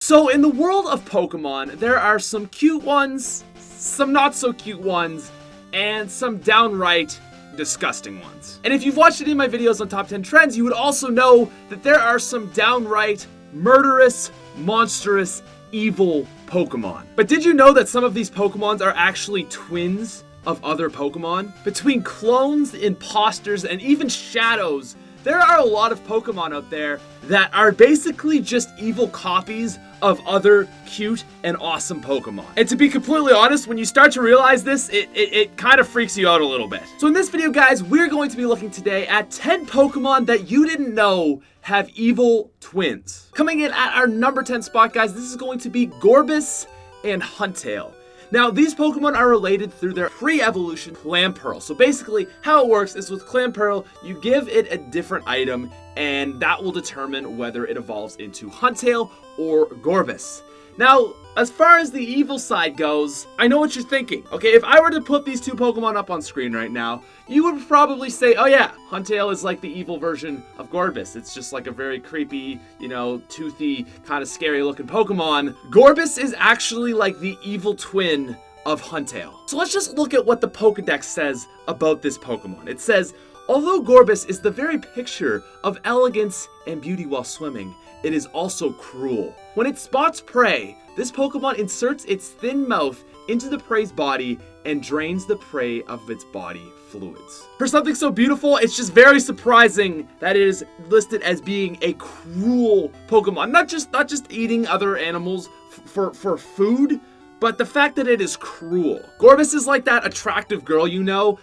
So in the world of Pokemon, there are some cute ones, some not so cute ones, and some downright disgusting ones. And if you've watched any of my videos on top 10 trends, you would also know that there are some downright murderous, monstrous, evil Pokemon. But did you know that some of these Pokemons are actually twins of other Pokemon? Between clones, imposters, and even shadows, there are a lot of Pokemon out there that are basically just evil copies of other cute and awesome Pokemon. And to be completely honest, when you start to realize this, it kind of freaks you out a little bit. So in this video, guys, we're going to be looking today at 10 Pokemon that you didn't know have evil twins. Coming in at our number 10 spot, guys, this is going to be Gorebyss and Huntail. Now, these Pokemon are related through their pre-evolution Clamperl. So basically, how it works is with Clamperl, you give it a different item, and that will determine whether it evolves into Huntail or Gorebyss. Now, as far as the evil side goes, I know what you're thinking. Okay, if I were to put these two Pokemon up on screen right now, you would probably say, oh yeah, Huntail is like the evil version of Gorebyss. It's just like a very creepy, toothy, kind of scary looking Pokemon. Gorebyss is actually like the evil twin of Huntail. So let's just look at what the Pokedex says about this Pokemon. It says, although Gorebyss is the very picture of elegance and beauty while swimming, it is also cruel. When it spots prey, this Pokemon inserts its thin mouth into the prey's body and drains the prey of its body fluids. For something so beautiful, it's just very surprising that it is listed as being a cruel Pokemon. Not just eating other animals for food, but the fact that it is cruel. Gorebyss is like that attractive girl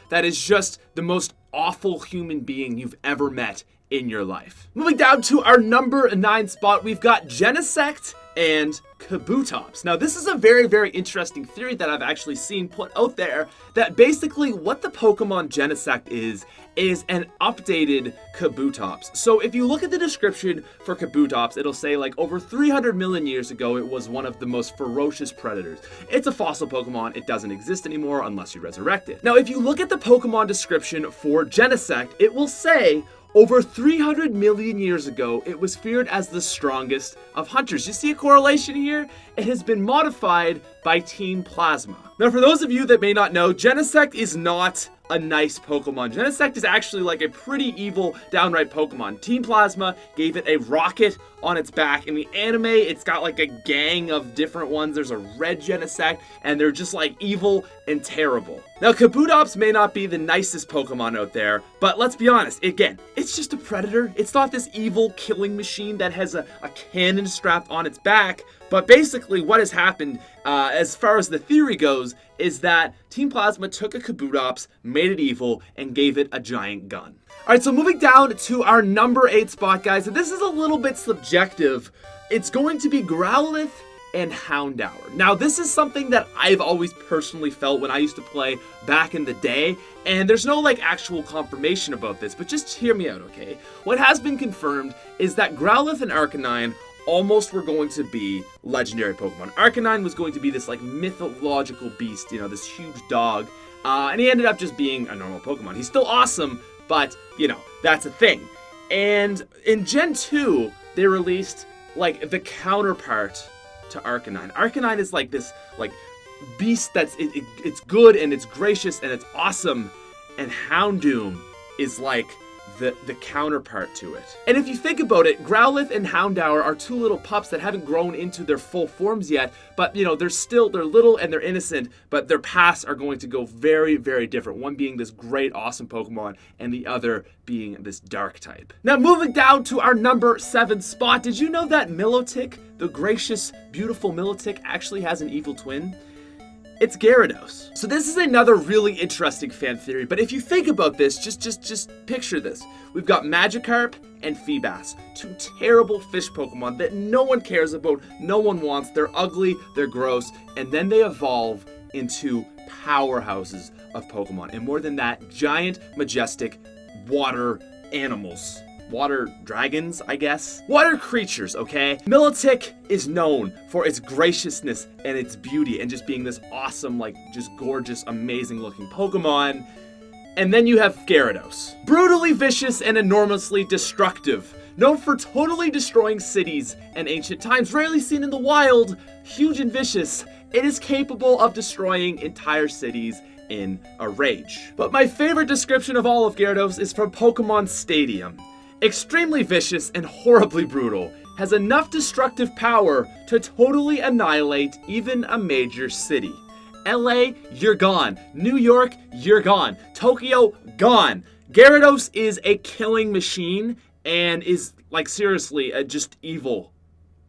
that is just the most awful human being you've ever met in your life. Moving down to our number 9 spot, we've got Genesect and Kabutops. Now, this is a very, very interesting theory that I've actually seen put out there, that basically what the Pokemon Genesect is an updated Kabutops. So if you look at the description for Kabutops, it'll say like over 300 million years ago, it was one of the most ferocious predators. It's a fossil Pokemon. It doesn't exist anymore unless you resurrect it. Now, if you look at the Pokemon description for Genesect, it will say over 300 million years ago, it was feared as the strongest of hunters. You see a correlation here? It has been modified by Team Plasma. Now, for those of you that may not know, Genesect is not a nice Pokemon. Genesect is actually like a pretty evil, downright Pokemon. Team Plasma gave it a rocket on its back. In the anime, it's got like a gang of different ones. There's a red Genesect, and they're just like evil and terrible. Now, Kabutops may not be the nicest Pokemon out there, but let's be honest, again, it's just a predator. It's not this evil killing machine that has a cannon strapped on its back. But basically what has happened, as far as the theory goes, is that Team Plasma took a Kabutops, made it evil, and gave it a giant gun. Alright, so moving down to our number 8 spot, guys, and this is a little bit subjective. It's going to be Growlithe and Houndour. Now, this is something that I've always personally felt when I used to play back in the day, and there's no actual confirmation about this, but just hear me out, okay? What has been confirmed is that Growlithe and Arcanine almost were going to be legendary Pokemon. Arcanine was going to be this mythological beast, this huge dog, and he ended up just being a normal Pokemon. He's still awesome, but, that's a thing. And in Gen 2, they released, the counterpart to Arcanine. Arcanine is this, beast that's, it's good, and it's gracious, and it's awesome, and Houndoom is the counterpart to it. And if you think about it, Growlithe and Houndour are two little pups that haven't grown into their full forms yet, but they're little and they're innocent, but their paths are going to go very, very different. One being this great, awesome Pokemon, and the other being this dark type. Now, moving down to our number 7 spot, did you know that Milotic, the gracious, beautiful Milotic, actually has an evil twin? It's Gyarados. So this is another really interesting fan theory, but if you think about this, just picture this. We've got Magikarp and Feebas, two terrible fish Pokemon that no one cares about, no one wants. They're ugly, they're gross, and then they evolve into powerhouses of Pokemon. And more than that, giant, majestic water animals. Water dragons, I guess? Water creatures, okay? Milotic is known for its graciousness and its beauty and just being this awesome, just gorgeous, amazing looking Pokemon. And then you have Gyarados. Brutally vicious and enormously destructive. known for totally destroying cities in ancient times, rarely seen in the wild, huge and vicious. It is capable of destroying entire cities in a rage. But my favorite description of all of Gyarados is from Pokemon Stadium. Extremely vicious and horribly brutal, has enough destructive power to totally annihilate even a major city. LA, you're gone. New York, you're gone. Tokyo, gone. Gyarados is a killing machine and is, like, seriously, just evil.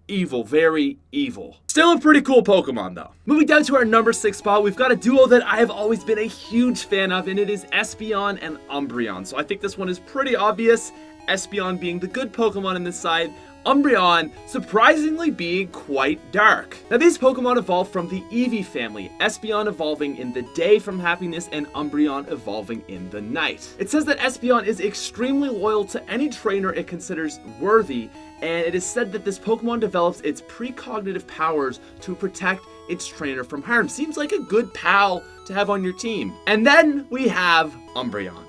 Evil, very evil. Still a pretty cool Pokemon though. Moving down to our number 6 spot, we've got a duo that I have always been a huge fan of, and it is Espeon and Umbreon. So I think this one is pretty obvious. Espeon being the good Pokemon in this side, Umbreon surprisingly being quite dark. Now these Pokemon evolved from the Eevee family, Espeon evolving in the day from happiness and Umbreon evolving in the night. It says that Espeon is extremely loyal to any trainer it considers worthy, and it is said that this Pokemon develops its precognitive powers to protect its trainer from harm. Seems like a good pal to have on your team. And then we have Umbreon.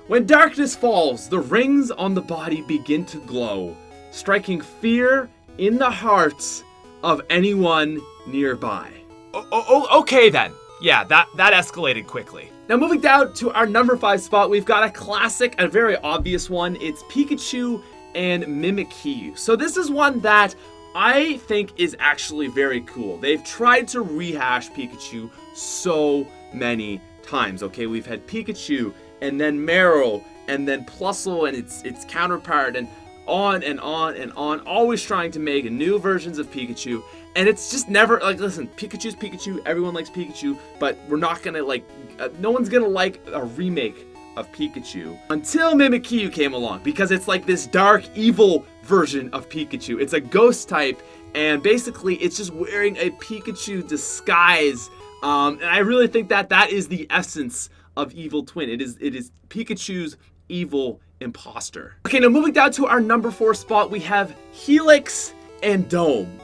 When darkness falls, the rings on the body begin to glow, striking fear in the hearts of anyone nearby. Okay then. Yeah, that escalated quickly. Now moving down to our number 5 spot, we've got a classic, a very obvious one. It's Pikachu and Mimikyu. So this is one that I think is actually very cool. They've tried to rehash Pikachu so many times. Okay, we've had Pikachu and then Meryl and then Plusle and its counterpart and on and on and on, always trying to make new versions of Pikachu, and it's just never, like, listen, Pikachu's Pikachu, everyone likes Pikachu, but we're not gonna, like, no one's gonna like a remake of Pikachu until Mimikyu came along, because it's like this dark, evil version of Pikachu. It's a ghost type, and basically it's just wearing a Pikachu disguise, and I really think that that is the essence of Evil Twin. It is Pikachu's evil imposter. Okay, now moving down to our number 4 spot, we have Helix and Dome,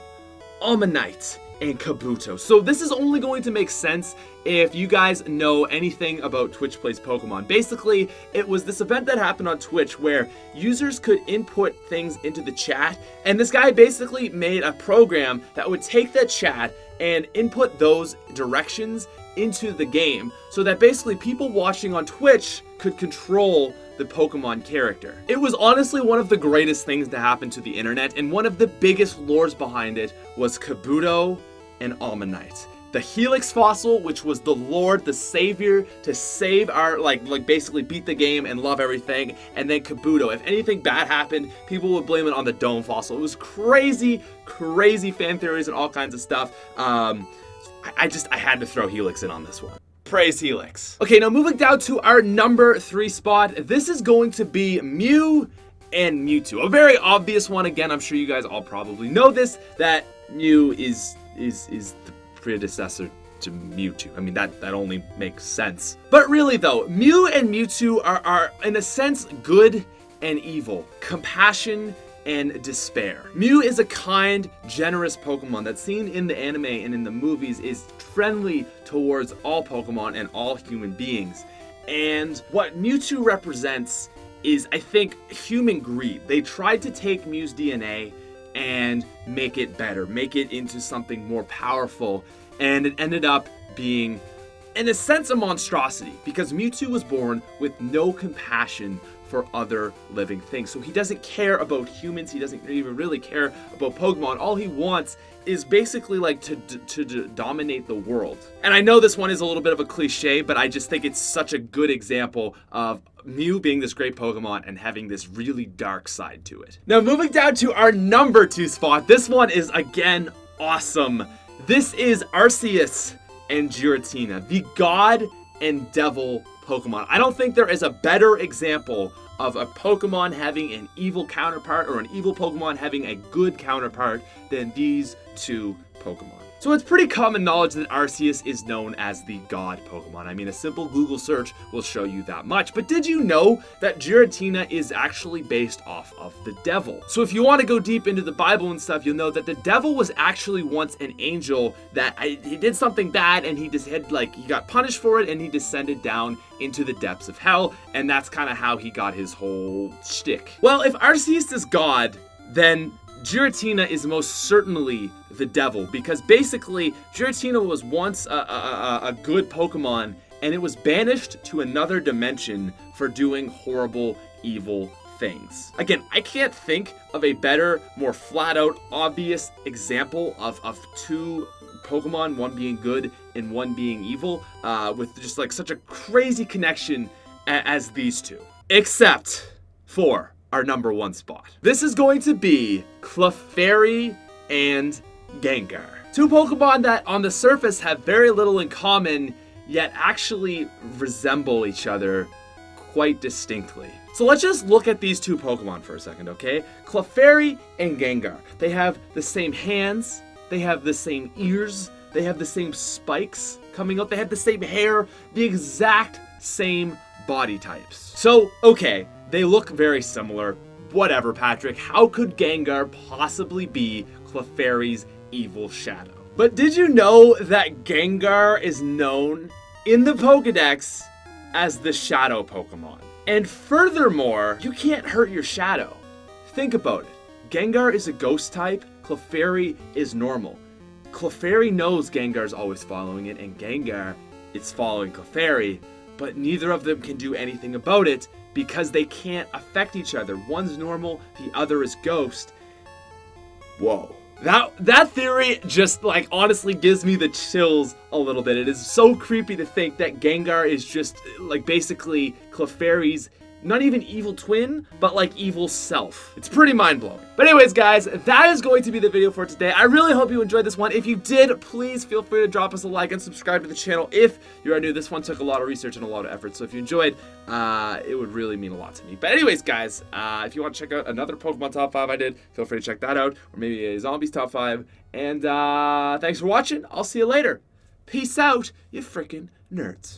Ammonite and Kabuto. So this is only going to make sense if you guys know anything about Twitch Plays Pokemon. Basically, it was this event that happened on Twitch where users could input things into the chat, and this guy basically made a program that would take that chat and input those directions into the game so that basically people watching on Twitch could control the Pokemon character. It was honestly one of the greatest things to happen to the internet, and one of the biggest lores behind it was Kabuto and Ammonite. The Helix fossil, which was the lord, the savior to save our, like basically beat the game and love everything, and then Kabuto. If anything bad happened, people would blame it on the Dome fossil. It was crazy, crazy fan theories and all kinds of stuff. I had to throw Helix in on this one. Praise Helix. Okay, now moving down to our number 3 spot. This is going to be Mew and Mewtwo. A very obvious one. Again, I'm sure you guys all probably know this, that Mew is the predecessor to Mewtwo. I mean, that only makes sense. But really though, Mew and Mewtwo are in a sense good and evil, compassion and despair. Mew is a kind, generous Pokemon that's seen in the anime and in the movies is friendly towards all Pokemon and all human beings. And what Mewtwo represents is, I think, human greed. They tried to take Mew's DNA and make it better, make it into something more powerful, and it ended up being, in a sense, a monstrosity, because Mewtwo was born with no compassion for other living things. So he doesn't care about humans, he doesn't even really care about Pokemon. All he wants is basically like to dominate the world. And I know this one is a little bit of a cliche, but I just think it's such a good example of Mew being this great Pokemon and having this really dark side to it. Now moving down to our number 2 spot, this one is again awesome. This is Arceus and Giratina, the God and Devil Pokemon. I don't think there is a better example of a Pokemon having an evil counterpart or an evil Pokemon having a good counterpart than these two Pokemon. So it's pretty common knowledge that Arceus is known as the God Pokemon. I mean, a simple Google search will show you that much. But did you know that Giratina is actually based off of the devil? So if you want to go deep into the Bible and stuff, you'll know that the devil was actually once an angel that he did something bad and he just had he got punished for it and he descended down into the depths of hell. And that's kind of how he got his whole shtick. Well, if Arceus is God, then Giratina is most certainly the devil, because basically Giratina was once a good Pokemon and it was banished to another dimension for doing horrible, evil things. Again, I can't think of a better, more flat out, obvious example of two Pokemon, one being good and one being evil, with just such a crazy connection as these two. Except for our number one spot. This is going to be Clefairy and Gengar. Two Pokemon that on the surface have very little in common, yet actually resemble each other quite distinctly. So let's just look at these two Pokemon for a second, okay? Clefairy and Gengar. They have the same hands, they have the same ears, they have the same spikes coming out, they have the same hair, the exact same body types. So, okay, they look very similar. Whatever, Patrick. How could Gengar possibly be Clefairy's evil shadow? But did you know that Gengar is known in the Pokedex as the Shadow Pokemon? And furthermore, you can't hurt your shadow. Think about it. Gengar is a ghost type. Clefairy is normal. Clefairy knows Gengar's always following it, and Gengar is following Clefairy, but neither of them can do anything about it because they can't affect each other. One's normal, the other is ghost. Whoa. That theory just honestly gives me the chills a little bit. It is so creepy to think that Gengar is just basically Clefairy's not even evil twin, but evil self. It's pretty mind-blowing. But anyways, guys, that is going to be the video for today. I really hope you enjoyed this one. If you did, please feel free to drop us a like and subscribe to the channel if you are new. This one took a lot of research and a lot of effort, so if you enjoyed, it would really mean a lot to me. But anyways, guys, if you want to check out another Pokemon Top 5 I did, feel free to check that out, or maybe a Zombies Top 5. And thanks for watching. I'll see you later. Peace out, you freaking nerds.